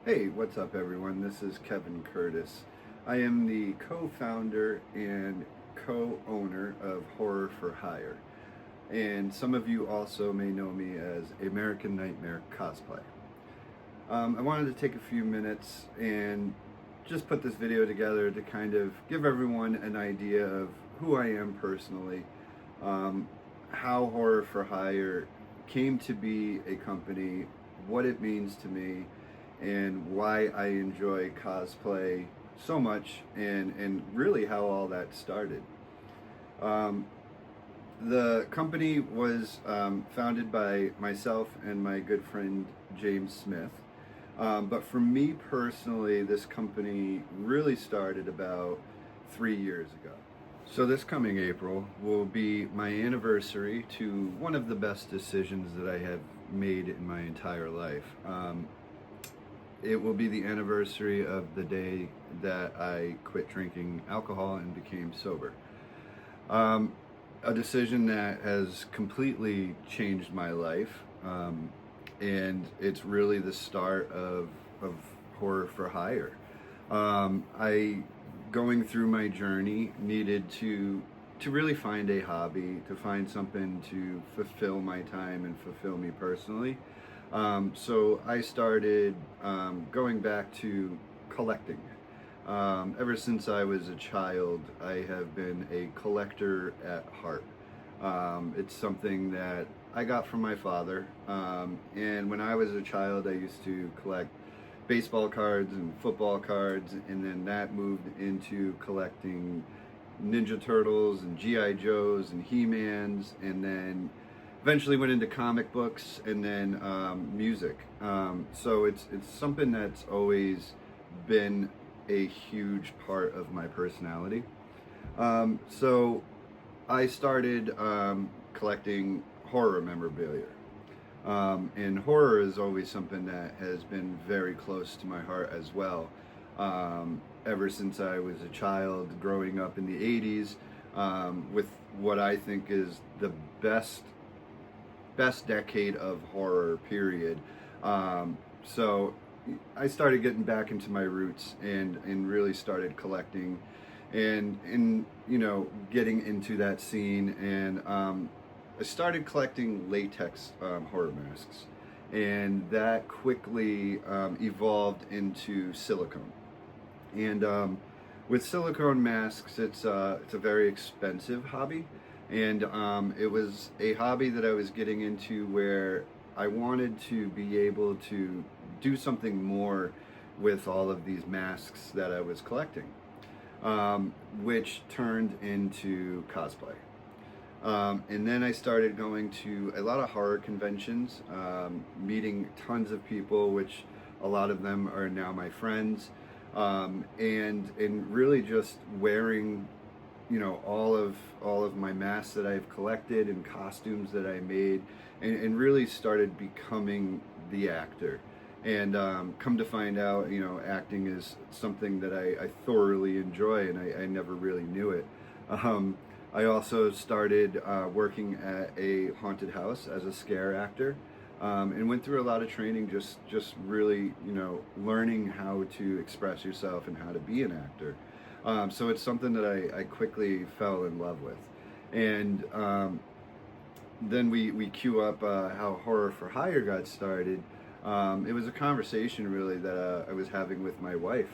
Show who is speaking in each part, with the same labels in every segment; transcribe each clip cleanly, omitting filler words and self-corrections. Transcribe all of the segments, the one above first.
Speaker 1: Hey, what's up, everyone? This is Kevin Curtis. I am the co-founder and co-owner of Horror for Hire, and some of you also may know me as American Nightmare Cosplay. I wanted to take a few minutes and just put this video together to kind of give everyone an idea of who I am personally, um, how Horror for Hire came to be a company, what it means to me, and why I enjoy cosplay so much, and really how all that started. Um, the company was founded by myself and my good friend James Smith. But for me personally, this company really started about 3 years ago. So this coming April will be my anniversary to one of the best decisions that I have made in my entire life. It will be the anniversary of the day that I quit drinking alcohol and became sober. Um, a decision that has completely changed my life, and it's really the start of Horror for Hire. I, going through my journey, needed to really find a hobby, to find something to fulfill my time and fulfill me personally. So I started going back to collecting. Ever since I was a child, I have been a collector at heart. It's something that I got from my father. And when I was a child, I used to collect baseball cards and football cards, and then that moved into collecting Ninja Turtles and G.I. Joes and He-Mans, and then eventually went into comic books and then music. So it's something that's always been a huge part of my personality. So I started collecting horror memorabilia. And horror is always something that has been very close to my heart as well. Ever since I was a child, growing up in the 80s, with what I think is the best decade of horror, period. So I started getting back into my roots and really started collecting and getting into that scene, and I started collecting latex horror masks, and that quickly evolved into silicone. And with silicone masks, it's a very expensive hobby, and it was a hobby that I was getting into where I wanted to be able to do something more with all of these masks that I was collecting, which turned into cosplay. And then I started going to a lot of horror conventions, meeting tons of people, which a lot of them are now my friends, and really just wearing, all of my masks that I've collected and costumes that I made, and really started becoming the actor. And come to find out, acting is something that I thoroughly enjoy, and I never really knew it. Um, I also started working at a haunted house as a scare actor, and went through a lot of training, just really, learning how to express yourself and how to be an actor. So it's something that I quickly fell in love with. And then we queue up how Horror for Hire got started. It was a conversation really that I was having with my wife,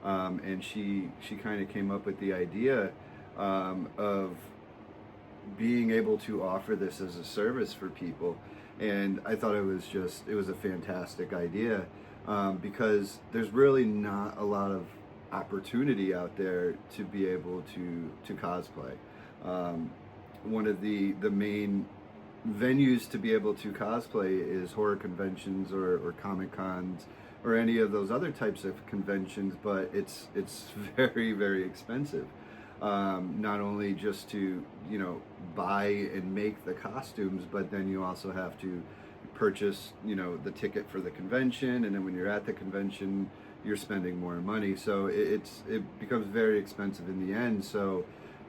Speaker 1: and she kind of came up with the idea of being able to offer this as a service for people. And I thought it was a fantastic idea, because there's really not a lot of opportunity out there to be able to cosplay. One of the main venues to be able to cosplay is horror conventions or comic cons or any of those other types of conventions, but it's very, very expensive. Not only just to buy and make the costumes, but then you also have to purchase the ticket for the convention, and then when you're at the convention you're spending more money, so it becomes very expensive in the end. So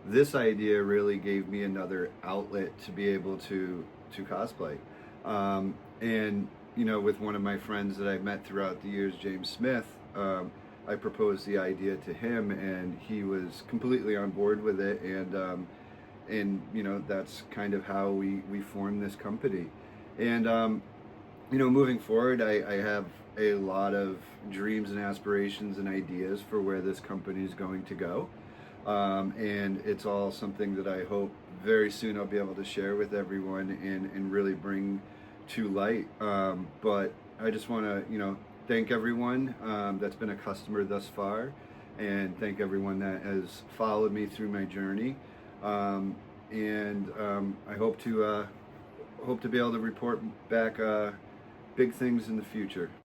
Speaker 1: this idea really gave me another outlet to be able to cosplay, and with one of my friends that I met throughout the years, James Smith, I proposed the idea to him, and he was completely on board with it, and that's kind of how we formed this company. And moving forward, I have a lot of dreams and aspirations and ideas for where this company is going to go. And it's all something that I hope very soon I'll be able to share with everyone and really bring to light. But I just want to, thank everyone that's been a customer thus far, and thank everyone that has followed me through my journey. I hope to be able to report back big things in the future.